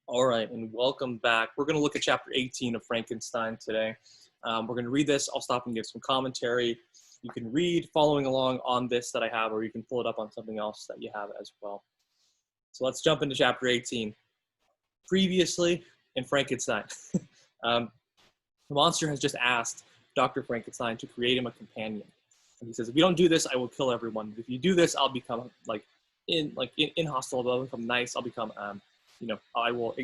All right, and welcome back. We're going to look at chapter 18 of Frankenstein today. We're going to read this. I'll stop and give some commentary. You can read following along on this that I have, or you can pull it up on something else that you have as well. So let's jump into chapter 18. Previously in Frankenstein, the monster has just asked Dr. Frankenstein to create him a companion. And he says, if you don't do this, I will kill everyone. If you do this, I'll become inhospitable. I'll become nice. I'll become I will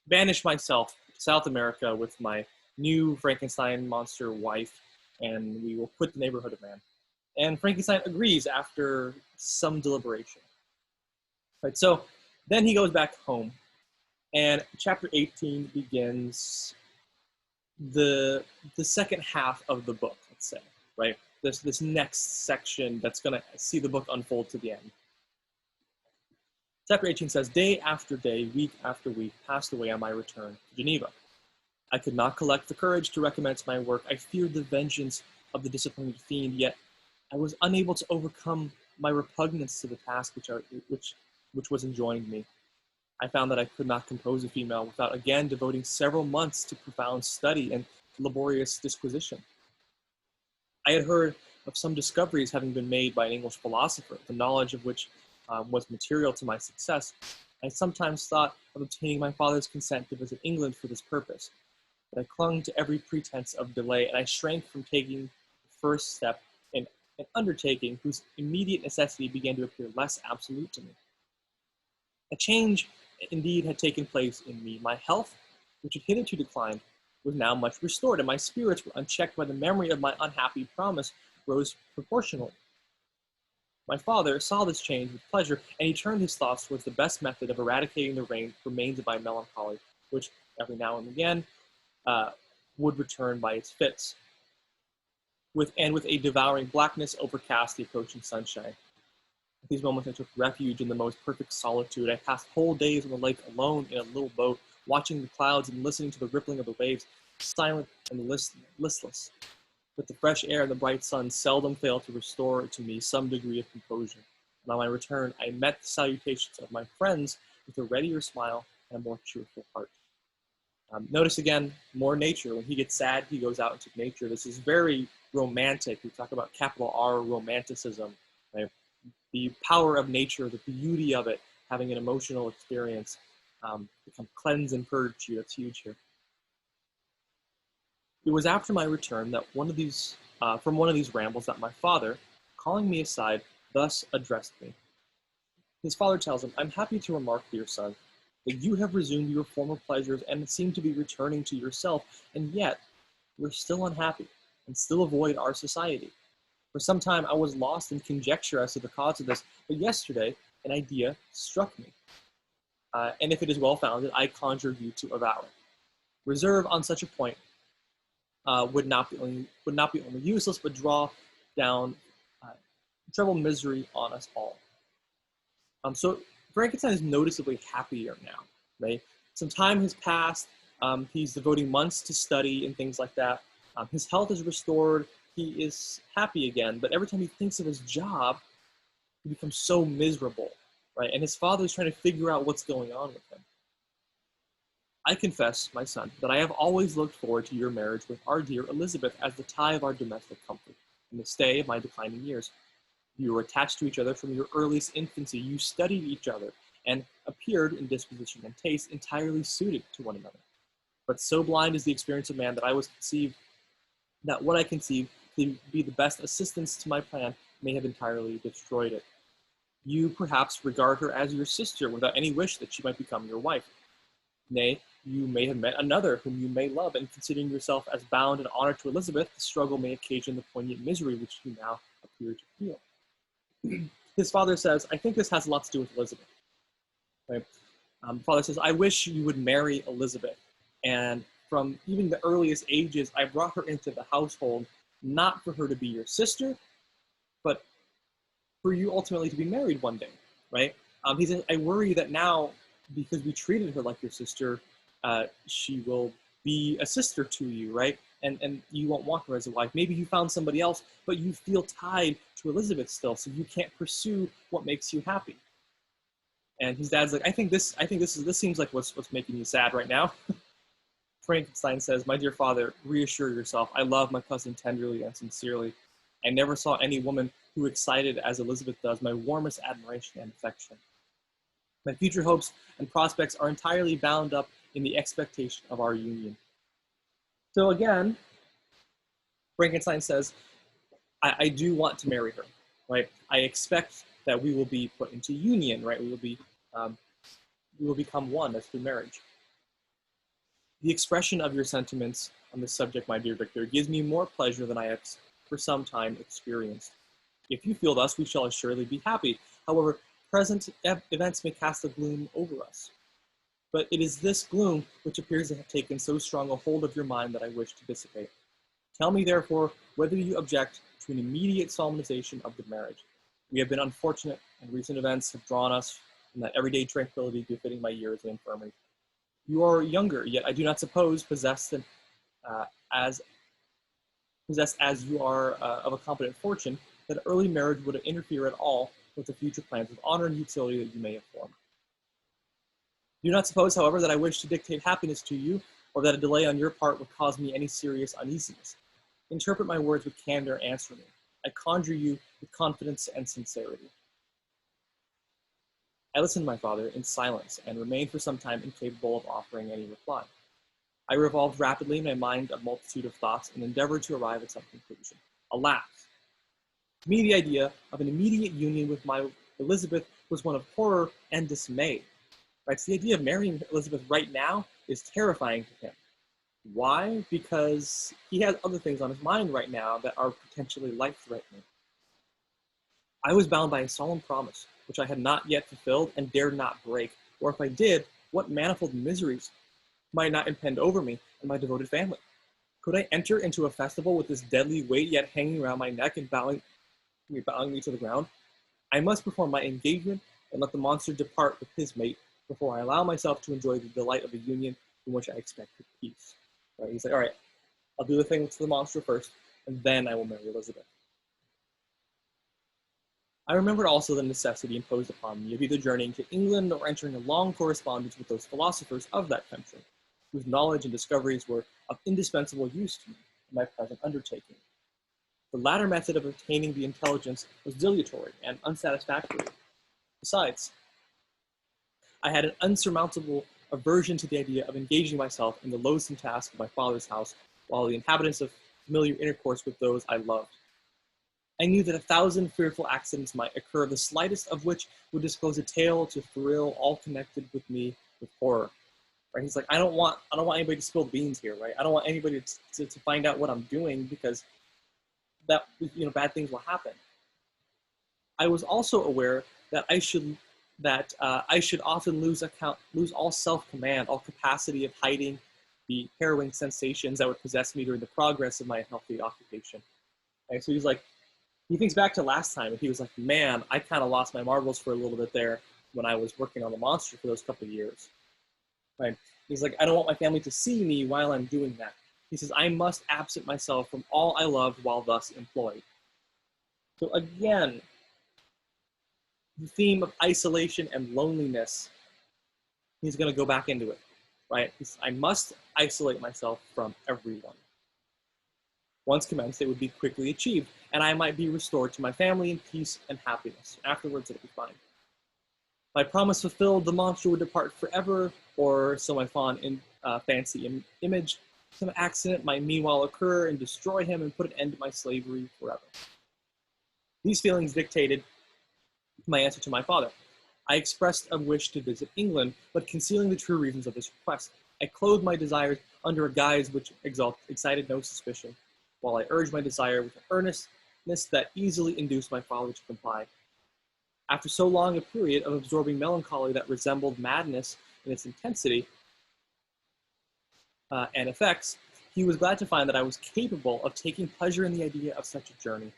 banish myself to South America with my new Frankenstein monster wife, and we will quit the neighborhood of man. And Frankenstein agrees after some deliberation. Right, so then he goes back home, and chapter 18 begins the second half of the book, let's say, right? This next section that's going to see the book unfold to the end. Chapter 18 says, day after day, week after week, passed away on my return to Geneva. I could not collect the courage to recommence my work. I feared the vengeance of the disappointed fiend, yet I was unable to overcome my repugnance to the task which was enjoined me. I found that I could not compose a female without again devoting several months to profound study and laborious disquisition. I had heard of some discoveries having been made by an English philosopher, the knowledge of which was material to my success. I sometimes thought of obtaining my father's consent to visit England for this purpose, but I clung to every pretense of delay, and I shrank from taking the first step in an undertaking whose immediate necessity began to appear less absolute to me. A change, indeed, had taken place in me. My health, which had hitherto declined, was now much restored, and my spirits were unchecked by the memory of my unhappy promise, rose proportionally. My father saw this change with pleasure, and he turned his thoughts towards the best method of eradicating the remains of my melancholy, which every now and again would return by its fits. With a devouring blackness overcast the approaching sunshine. At these moments I took refuge in the most perfect solitude. I passed whole days on the lake alone in a little boat, watching the clouds and listening to the rippling of the waves, silent and listless. But the fresh air and the bright sun seldom failed to restore to me some degree of composure. And on my return, I met the salutations of my friends with a readier smile and a more cheerful heart. Notice again, more nature. When he gets sad, he goes out into nature. This is very romantic. We talk about capital R romanticism, right? The power of nature, the beauty of it, having an emotional experience, become cleanse and purge you. That's huge here. It was after my return that from one of these rambles that my father, calling me aside, thus addressed me. His father tells him, I'm happy to remark, dear son, that you have resumed your former pleasures and seem to be returning to yourself, and yet you're still unhappy and still avoid our society. For some time I was lost in conjecture as to the cause of this, but yesterday an idea struck me. And if it is well founded, I conjure you to avow it. Reserve on such a point would not be only useless, but draw down treble misery on us all. So Frankenstein is noticeably happier now, right? Some time has passed. He's devoting months to study and things like that. His health is restored. He is happy again, but every time he thinks of his job, he becomes so miserable, right? And his father is trying to figure out what's going on with him. I confess, my son, that I have always looked forward to your marriage with our dear Elizabeth as the tie of our domestic comfort and the stay of my declining years. You were attached to each other from your earliest infancy. You studied each other and appeared in disposition and taste entirely suited to one another. But so blind is the experience of man that what I conceived to be the best assistance to my plan may have entirely destroyed it. You perhaps regard her as your sister without any wish that she might become your wife. Nay, you may have met another whom you may love, and considering yourself as bound in honor to Elizabeth, the struggle may occasion the poignant misery which you now appear to feel. His father says, I think this has a lot to do with Elizabeth. Right? The father says, I wish you would marry Elizabeth. And from even the earliest ages, I brought her into the household, not for her to be your sister, but for you ultimately to be married one day, right? He says, I worry that now, because we treated her like your sister, she will be a sister to you, right? And you won't want her as a wife. Maybe you found somebody else, but you feel tied to Elizabeth still, so you can't pursue what makes you happy. And his dad's like, this seems like what's making you sad right now. Frankenstein says, "My dear father, reassure yourself. I love my cousin tenderly and sincerely. I never saw any woman who excited as Elizabeth does my warmest admiration and affection. My future hopes and prospects are entirely bound up in the expectation of our union." So again, Frankenstein says, I do want to marry her, right? I expect that we will be put into union, right? We will become one as through marriage. The expression of your sentiments on this subject, my dear Victor, gives me more pleasure than I have for some time experienced. If you feel thus, we shall assuredly be happy. However, present events may cast a gloom over us. But it is this gloom which appears to have taken so strong a hold of your mind that I wish to dissipate. Tell me, therefore, whether you object to an immediate solemnization of the marriage. We have been unfortunate, and recent events have drawn us from that everyday tranquility befitting my years and infirmity. You are younger, yet I do not suppose, possessed as you are of a competent fortune, that early marriage would interfere at all with the future plans of honor and utility that you may have formed. Do not suppose, however, that I wish to dictate happiness to you, or that a delay on your part would cause me any serious uneasiness. Interpret my words with candor and answer me. I conjure you with confidence and sincerity. I listened to my father in silence and remained for some time incapable of offering any reply. I revolved rapidly in my mind a multitude of thoughts and endeavored to arrive at some conclusion. Alas! To me, the idea of an immediate union with my Elizabeth was one of horror and dismay. Right? So the idea of marrying Elizabeth right now is terrifying to him. Why? Because he has other things on his mind right now that are potentially life-threatening. I was bound by a solemn promise, which I had not yet fulfilled and dared not break, or if I did, what manifold miseries might not impend over me and my devoted family. Could I enter into a festival with this deadly weight yet hanging around my neck and bowing me to the ground? I must perform my engagement and let the monster depart with his mate before I allow myself to enjoy the delight of a union from which I expected peace. Right? He's like, all right, I'll do the thing to the monster first, and then I will marry Elizabeth. I remembered also the necessity imposed upon me of either journeying to England or entering a long correspondence with those philosophers of that country, whose knowledge and discoveries were of indispensable use to me in my present undertaking. The latter method of obtaining the intelligence was dilatory and unsatisfactory. Besides, I had an unsurmountable aversion to the idea of engaging myself in the loathsome task of my father's house while the inhabitants of familiar intercourse with those I loved. I knew that 1,000 fearful accidents might occur, the slightest of which would disclose a tale to thrill all connected with me with horror. Right? He's like, I don't want anybody to spill the beans here, right? I don't want anybody to find out what I'm doing because that bad things will happen. I was also aware that I should often lose all self-command, all capacity of hiding the harrowing sensations that would possess me during the progress of my healthy occupation. Right? So he thinks back to last time, and he was like, man, I kind of lost my marbles for a little bit there when I was working on the monster for those couple of years. Right? He's like, I don't want my family to see me while I'm doing that. He says, I must absent myself from all I loved while thus employed. So again, the theme of isolation and loneliness, he's going to go back into it, right? I must isolate myself from everyone. Once commenced, it would be quickly achieved, and I might be restored to my family in peace and happiness. Afterwards, it would be fine. My promise fulfilled, the monster would depart forever, or so my fond fancy image. Some accident might meanwhile occur and destroy him and put an end to my slavery forever. These feelings dictated my answer to my father. I expressed a wish to visit England, but concealing the true reasons of this request. I clothed my desires under a guise which excited no suspicion, while I urged my desire with an earnestness that easily induced my father to comply. After so long a period of absorbing melancholy that resembled madness in its intensity and effects, he was glad to find that I was capable of taking pleasure in the idea of such a journey.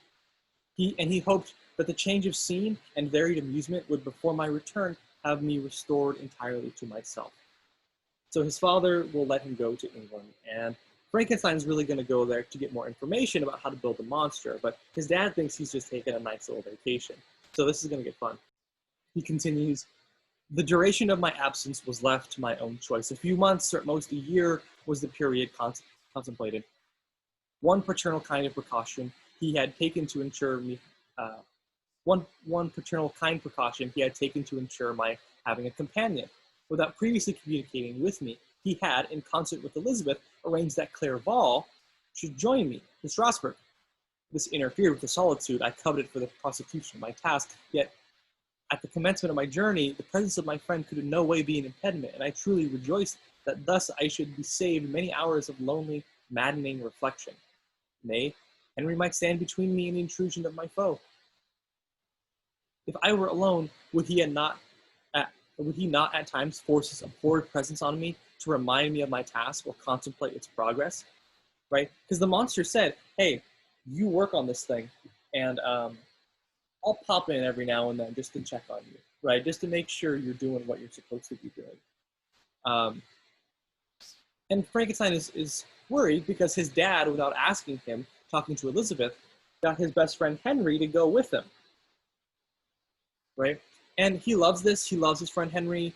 He hoped that the change of scene and varied amusement would, before my return, have me restored entirely to myself. So his father will let him go to England, and Frankenstein's really going to go there to get more information about how to build a monster, but his dad thinks he's just taking a nice little vacation. So this is going to get fun. He continues, The duration of my absence was left to my own choice. A few months or at most a year was the period contemplated. One paternal kind of precaution he had taken to ensure me, one paternal kind precaution he had taken to ensure my having a companion. Without previously communicating with me, he had, in concert with Elizabeth, arranged that Clerval should join me in Strasbourg. This interfered with the solitude I coveted for the prosecution of my task, yet at the commencement of my journey, the presence of my friend could in no way be an impediment, and I truly rejoiced that thus I should be saved many hours of lonely, maddening reflection. Nay, Henry might stand between me and the intrusion of my foe. If I were alone, would he not at times force his abhorred presence on me to remind me of my task or contemplate its progress? Right? Because the monster said, hey, you work on this thing, and I'll pop in every now and then just to check on you, right? Just to make sure you're doing what you're supposed to be doing. And Frankenstein is worried because his dad, without asking him, talking to Elizabeth, got his best friend Henry to go with him, right? And he loves this. He loves his friend Henry.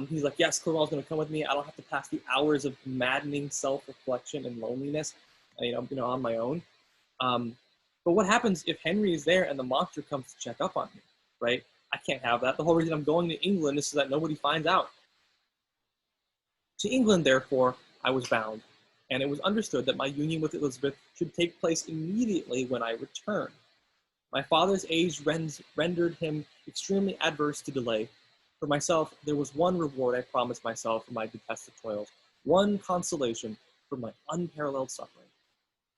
He's like, yes, Clerval's going to come with me. I don't have to pass the hours of maddening self-reflection and loneliness, on my own. But what happens if Henry is there and the monster comes to check up on me, right? I can't have that. The whole reason I'm going to England is so that nobody finds out. To England, therefore, I was bound, and it was understood that my union with Elizabeth should take place immediately when I returned. My father's age rendered him extremely adverse to delay. For myself, there was one reward I promised myself for my detested toils, one consolation for my unparalleled suffering.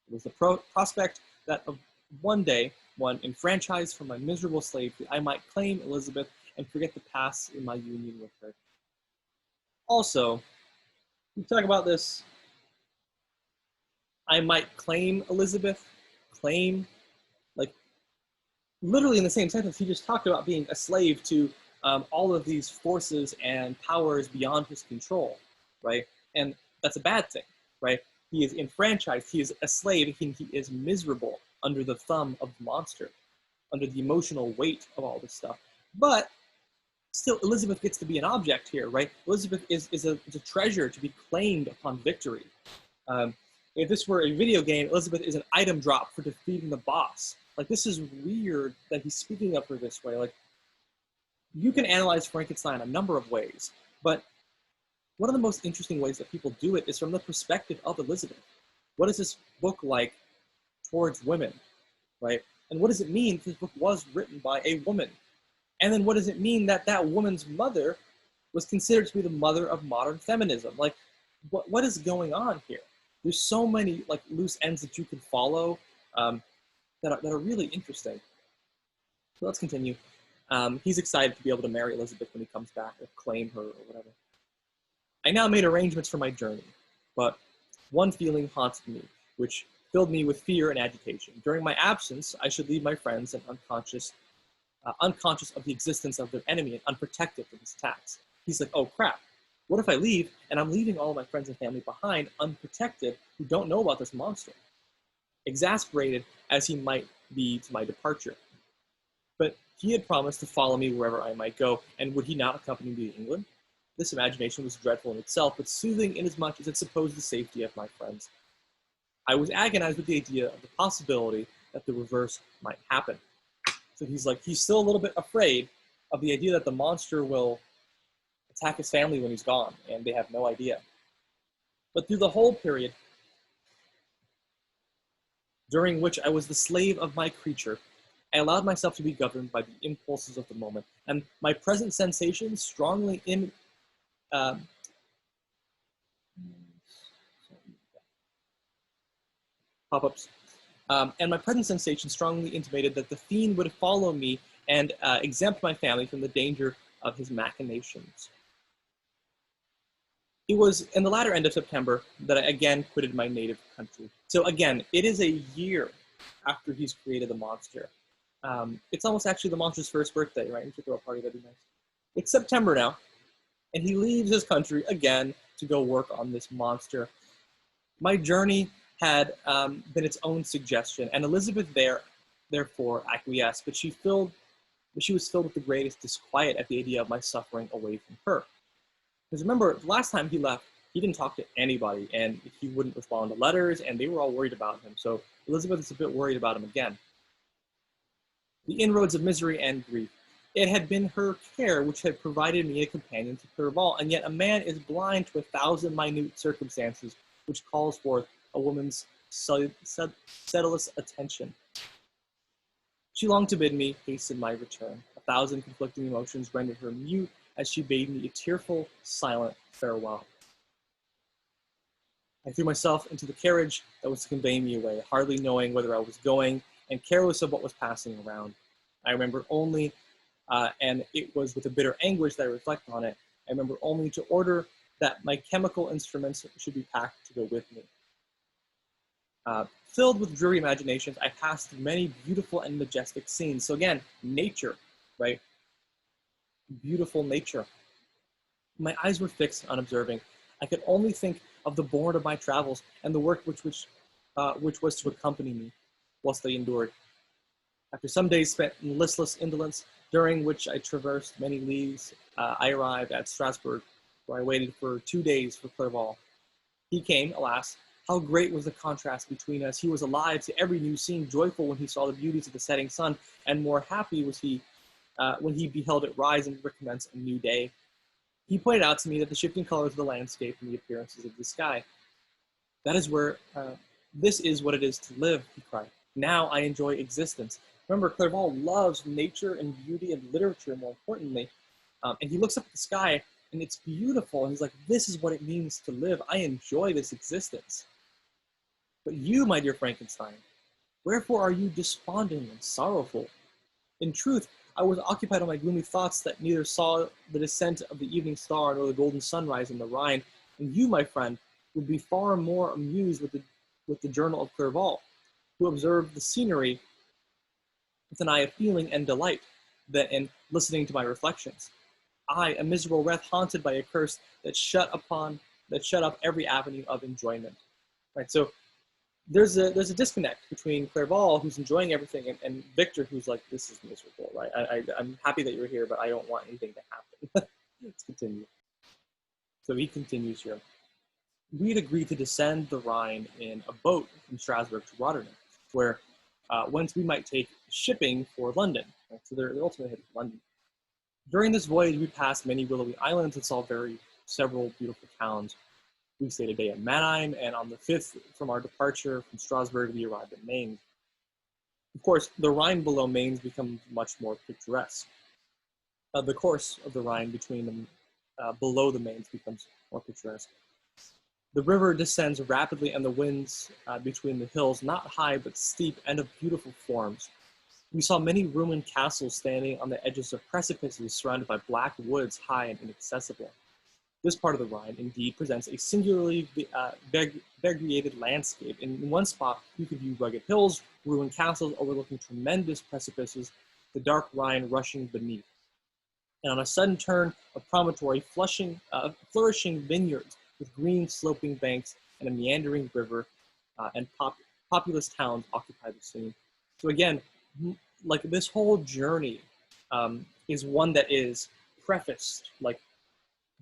It was the prospect that of one day, one enfranchised from my miserable slavery, I might claim Elizabeth and forget the past in my union with her. Also, we talk about this, I might claim Elizabeth, claim, like, literally in the same sentence, he just talked about being a slave to all of these forces and powers beyond his control, right? And that's a bad thing, right? He is enfranchised, he is a slave, he is miserable under the thumb of the monster, under the emotional weight of all this stuff. But still, Elizabeth gets to be an object here, right? Elizabeth is a treasure to be claimed upon victory. If this were a video game, Elizabeth is an item drop for defeating the boss. Like, this is weird that he's speaking of her this way. Like, you can analyze Frankenstein a number of ways, but one of the most interesting ways that people do it is from the perspective of Elizabeth. What is this book like towards women, right? And what does it mean this book was written by a woman? And then what does it mean that that woman's mother was considered to be the mother of modern feminism? Like, what is going on here? There's so many like loose ends that you can follow that are really interesting. So let's continue. He's excited to be able to marry Elizabeth when he comes back, or claim her, or whatever. I now made arrangements for my journey, but one feeling haunted me, which filled me with fear and agitation. During my absence, I should leave my friends and unconscious of the existence of their enemy and unprotected from his attacks. He's like, oh crap, what if I leave and I'm leaving all of my friends and family behind, unprotected, who don't know about this monster? Exasperated as he might be to my departure. But he had promised to follow me wherever I might go, and would he not accompany me to England? This imagination was dreadful in itself, but soothing inasmuch as it supposed the safety of my friends. I was agonized with the idea of the possibility that the reverse might happen. So he's still a little bit afraid of the idea that the monster will attack his family when he's gone, and they have no idea. But through the whole period during which I was the slave of my creature, I allowed myself to be governed by the impulses of the moment, and my present sensations strongly pop-ups. And my present sensation strongly intimated that the fiend would follow me and exempt my family from the danger of his machinations. It was in the latter end of September that I again quitted my native country. So again, it is a year after he's created the monster. It's almost actually the monster's first birthday, right? We should throw a party, that'd be nice. It's September now, and he leaves his country again to go work on this monster. My journey had been its own suggestion, and Elizabeth therefore acquiesced, but she filled but she was filled with the greatest disquiet at the idea of my suffering away from her. Because remember, the last time he left, he didn't talk to anybody, and he wouldn't respond to letters, and they were all worried about him. So Elizabeth is a bit worried about him again. The inroads of misery and grief. It had been her care which had provided me a companion to Clerval, and yet a man is blind to 1,000 minute circumstances which calls forth a woman's sedulous attention. She longed to bid me hasten my return. 1,000 conflicting emotions rendered her mute as she bade me a tearful, silent farewell. I threw myself into the carriage that was to convey me away, hardly knowing whither I was going and careless of what was passing around. I remember only, and it was with a bitter anguish that I reflect on it, I remember only to order that my chemical instruments should be packed to go with me. Filled with dreary imaginations, I passed through many beautiful and majestic scenes. So again, nature, right? Beautiful nature. My eyes were fixed on observing. I could only think of the bourne of my travels and the work which was to accompany me whilst they endured. After some days spent in listless indolence, during which I traversed many leagues, I arrived at Strasbourg, where I waited for 2 days for Clerval. He came, alas. How great was the contrast between us. He was alive to every new scene, joyful when he saw the beauties of the setting sun, and more happy was he when he beheld it rise and recommence a new day. He pointed out to me that the shifting colors of the landscape and the appearances of the sky. This is what it is to live, he cried. Now I enjoy existence. Remember, Clerval loves nature and beauty and literature, more importantly. And he looks up at the sky, and it's beautiful. And he's like, this is what it means to live. I enjoy this existence. But you, my dear Frankenstein, wherefore are you desponding and sorrowful? In truth, I was occupied on my gloomy thoughts that neither saw the descent of the evening star nor the golden sunrise in the Rhine. And you, my friend, would be far more amused with the journal of Clerval, who observed the scenery with an eye of feeling and delight, than in listening to my reflections. I, a miserable wretch haunted by a curse that shut up every avenue of enjoyment. Right. So there's a disconnect between Clerval, who's enjoying everything, and Victor, who's like, this is miserable, right? I'm happy that you're here, but I don't want anything to happen. Let's continue. So he continues here. We had agreed to descend the Rhine in a boat from Strasbourg to Rotterdam, where whence we might take shipping for London. Right? So they're ultimately headed to London. During this voyage, we passed many willowy islands and saw several beautiful towns. We stayed a day at Mannheim, and on the 5th from our departure from Strasbourg, we arrived at Mainz. Of course, the Rhine below Mainz becomes much more picturesque. The course of the Rhine between them, below the Mainz becomes more picturesque. The river descends rapidly, and the winds between the hills, not high but steep and of beautiful forms. We saw many ruined castles standing on the edges of precipices surrounded by black woods, high and inaccessible. This part of the Rhine, indeed, presents a singularly variegated landscape. In one spot, you could view rugged hills, ruined castles overlooking tremendous precipices, the dark Rhine rushing beneath. And on a sudden turn, a promontory, flourishing vineyards with green sloping banks and a meandering river, and populous towns occupy the scene. So again, like this whole journey is one that is prefaced, like,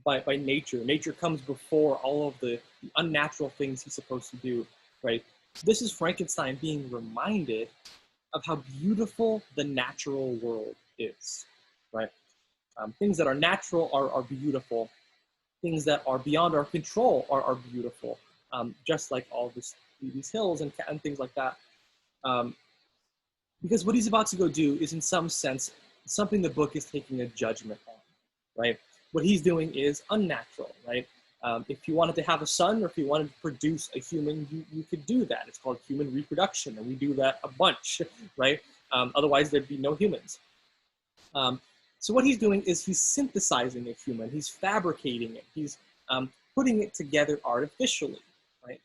by nature. Nature comes before all of the unnatural things he's supposed to do, right? This is Frankenstein being reminded of how beautiful the natural world is, right? Things that are natural are beautiful. Things that are beyond our control are beautiful, just like all these hills and things like that. Because what he's about to go do is, in some sense, something the book is taking a judgment on, right? What he's doing is unnatural, right? If you wanted to have a son, or if you wanted to produce a human, you could do that. It's called human reproduction, and we do that a bunch, right? Otherwise, there'd be no humans. So what he's doing is he's synthesizing a human. He's fabricating it. He's putting it together artificially, right?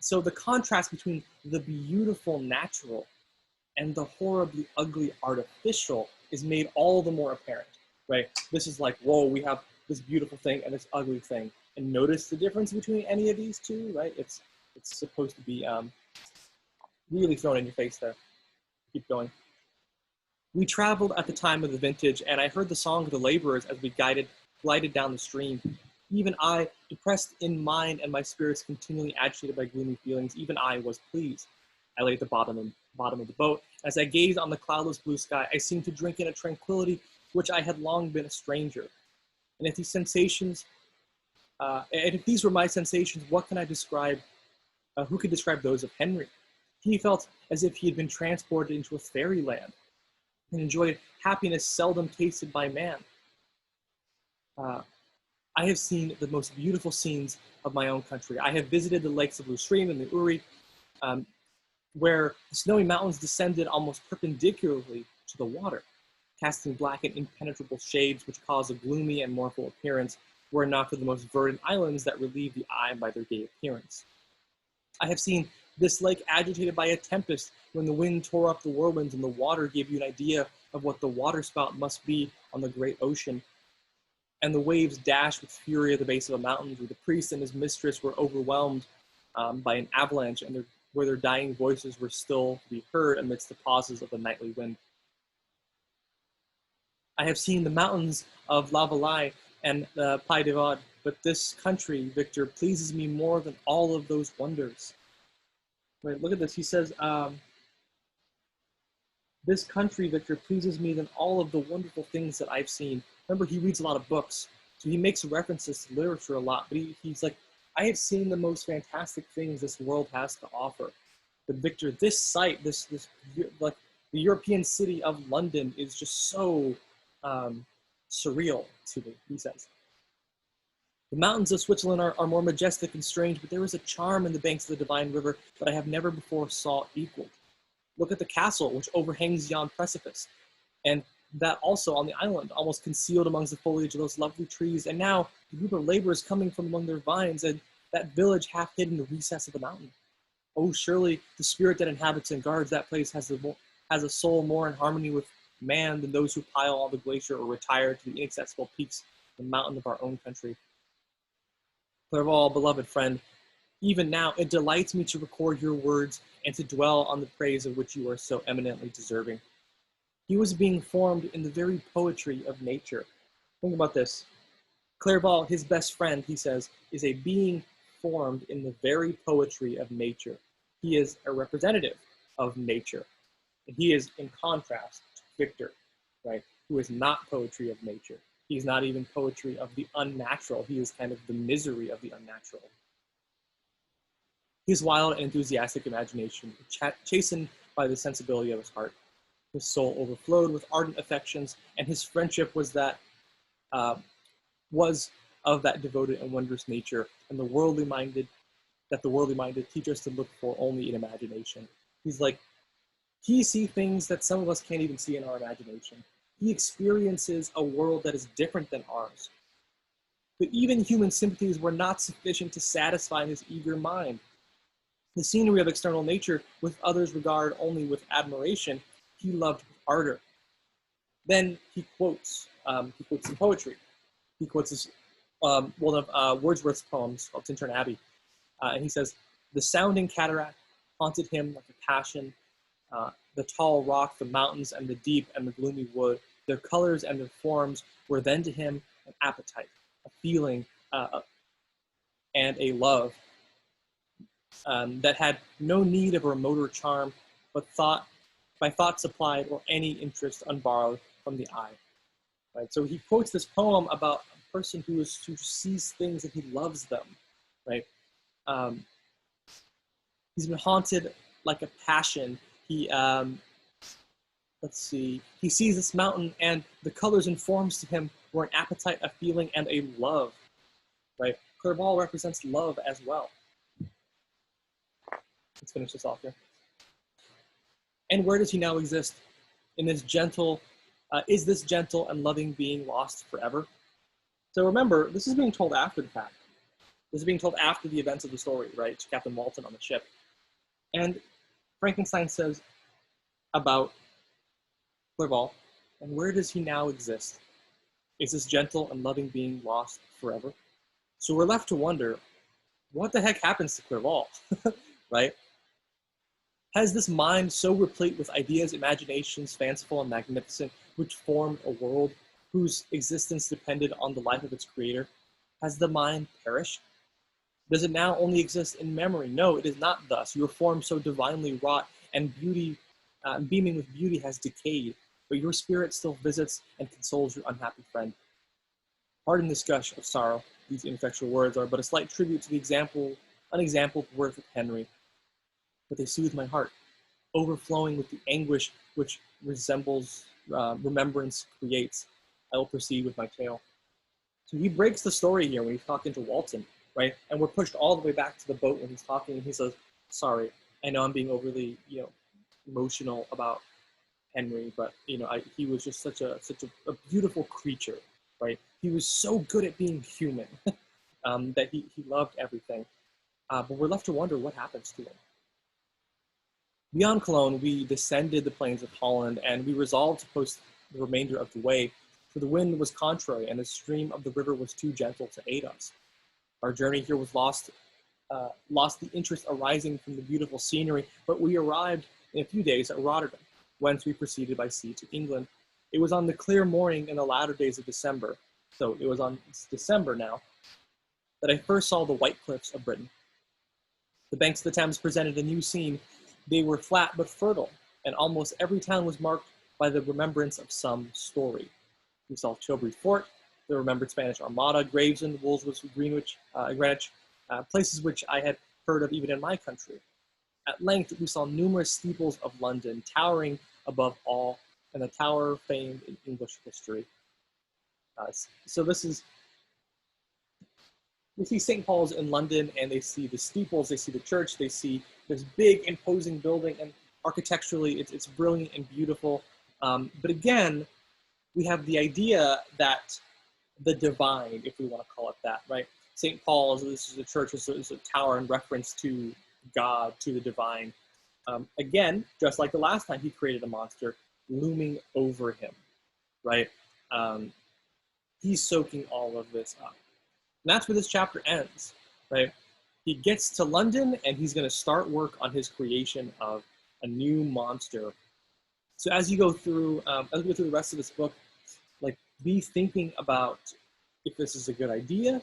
So the contrast between the beautiful natural and the horribly ugly artificial is made all the more apparent, right? This is like, whoa, we have this beautiful thing and this ugly thing. And notice the difference between any of these two, right? It's supposed to be really thrown in your face there. Keep going. We traveled at the time of the vintage, and I heard the song of the laborers as we glided down the stream. Even I, depressed in mind and my spirits continually agitated by gloomy feelings, even I was pleased. I lay at the bottom of the boat. As I gazed on the cloudless blue sky, I seemed to drink in a tranquility which I had long been a stranger. And if these sensations, and if these were my sensations, what can I describe? Who could describe those of Henry? He felt as if he had been transported into a fairyland and enjoyed happiness seldom tasted by man. I have seen the most beautiful scenes of my own country. I have visited the lakes of Lustream and the Uri, where the snowy mountains descended almost perpendicularly to the water, casting black and impenetrable shades which cause a gloomy and mournful appearance, were it not for the most verdant islands that relieve the eye by their gay appearance. I have seen this lake agitated by a tempest, when the wind tore up the whirlwinds and the water gave you an idea of what the waterspout must be on the great ocean, and the waves dashed with fury at the base of a mountain, where the priest and his mistress were overwhelmed by an avalanche, and where their dying voices were still to be heard amidst the pauses of the nightly wind. I have seen the mountains of La Valais and the Pays de Vaud, but this country, Victor, pleases me more than all of those wonders. Wait, look at this. He says, this country, Victor, pleases me than all of the wonderful things that I've seen. Remember, he reads a lot of books, so he makes references to literature a lot, but he's like, I have seen the most fantastic things this world has to offer. But Victor, this site, this like the European city of London is just so surreal to me, he says. The mountains of Switzerland are more majestic and strange, but there is a charm in the banks of the divine river that I have never before saw equaled. Look at the castle, which overhangs yon precipice, and that also on the island, almost concealed amongst the foliage of those lovely trees, and now the group of laborers coming from among their vines, and that village half hidden in the recess of the mountain. Oh, surely the spirit that inhabits and guards that place has a soul more in harmony with man than those who pile on the glacier or retire to the inaccessible peaks of the mountain of our own country. Clerval, beloved friend, even now it delights me to record your words and to dwell on the praise of which you are so eminently deserving. He was being formed in the very poetry of nature. Think about this. Clerval, his best friend, he says, is a being formed in the very poetry of nature. He is a representative of nature. And he is in contrast to Victor, right, who is not poetry of nature. He's not even poetry of the unnatural. He is kind of the misery of the unnatural. His wild and enthusiastic imagination, chastened by the sensibility of his heart. His soul overflowed with ardent affections, and his friendship was of that devoted and wondrous nature, and the worldly minded teach us to look for only in imagination. He's like, he sees things that some of us can't even see in our imagination. He experiences a world that is different than ours. But even human sympathies were not sufficient to satisfy his eager mind. The scenery of external nature, with others regard only with admiration, he loved with ardor. Then he quotes some poetry. He quotes one of Wordsworth's poems called Tintern Abbey. And he says, the sounding cataract haunted him like a passion. The tall rock, the mountains, and the deep and the gloomy wood, their colors and their forms were then to him an appetite, a feeling, and a love that had no need of a remoter charm, but by thought supplied or any interest unborrowed from the eye. Right? So he quotes this poem about a person who sees things and he loves them. Right? He's been haunted like a passion. He he sees this mountain and the colors and forms to him were an appetite, a feeling, and a love. Right? Clerval represents love as well. Let's finish this off here. And where does he now exist? In this gentle, is this gentle and loving being lost forever? So remember, this is being told after the fact. This is being told after the events of the story, right, to Captain Walton on the ship. And Frankenstein says about Clerval, and where does he now exist? Is this gentle and loving being lost forever? So we're left to wonder, what the heck happens to Clerval, right? Has this mind so replete with ideas, imaginations, fanciful and magnificent, which formed a world whose existence depended on the life of its creator, has the mind perished? Does it now only exist in memory? No, it is not thus. Your form so divinely wrought and beauty, beaming with beauty, has decayed, but your spirit still visits and consoles your unhappy friend. Pardon this gush of sorrow. These ineffectual words are but a slight tribute to the unexampled worth of Henry, but they soothe my heart, overflowing with the anguish which remembrance creates. I will proceed with my tale. So he breaks the story here when he's talking to Walton, right? And we're pushed all the way back to the boat when he's talking, and he says, "Sorry, I know I'm being overly, emotional about Henry, but he was just such a beautiful creature, right? He was so good at being human that he loved everything. But we're left to wonder what happens to him." Beyond Cologne, we descended the plains of Holland, and we resolved to post the remainder of the way, for the wind was contrary, and the stream of the river was too gentle to aid us. Our journey here was lost the interest arising from the beautiful scenery, but we arrived in a few days at Rotterdam, whence we proceeded by sea to England. It was on the clear morning in the latter days of December, so it was on December now, that I first saw the white cliffs of Britain. The banks of the Thames presented a new scene. They were flat but fertile, and almost every town was marked by the remembrance of some story. We saw Tilbury Fort, the remembered Spanish Armada, Gravesend, Woolsworth, Greenwich, places which I had heard of even in my country. At length, we saw numerous steeples of London, towering above all, and a tower famed in English history. So we see St. Paul's in London, and they see the steeples, they see the church, they see this big, imposing building, and architecturally, it's brilliant and beautiful. But again, we have the idea that the divine, if we want to call it that, right? St. Paul's, this is a church, this is a tower in reference to God, to the divine. Again, just like the last time he created a monster, looming over him, right? He's soaking all of this up. And that's where this chapter ends, right? He gets to London, and he's going to start work on his creation of a new monster. So as you go through, the rest of this book, like, be thinking about if this is a good idea,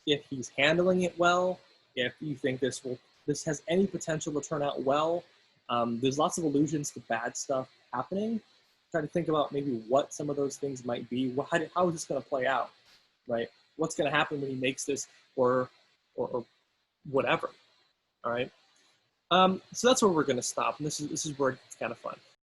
if he's handling it well, if you think this has any potential to turn out well. There's lots of allusions to bad stuff happening. Try to think about maybe what some of those things might be. How is this going to play out, right? What's going to happen when he makes this, or whatever. All right. So that's where we're going to stop, and this is where it's kind of fun.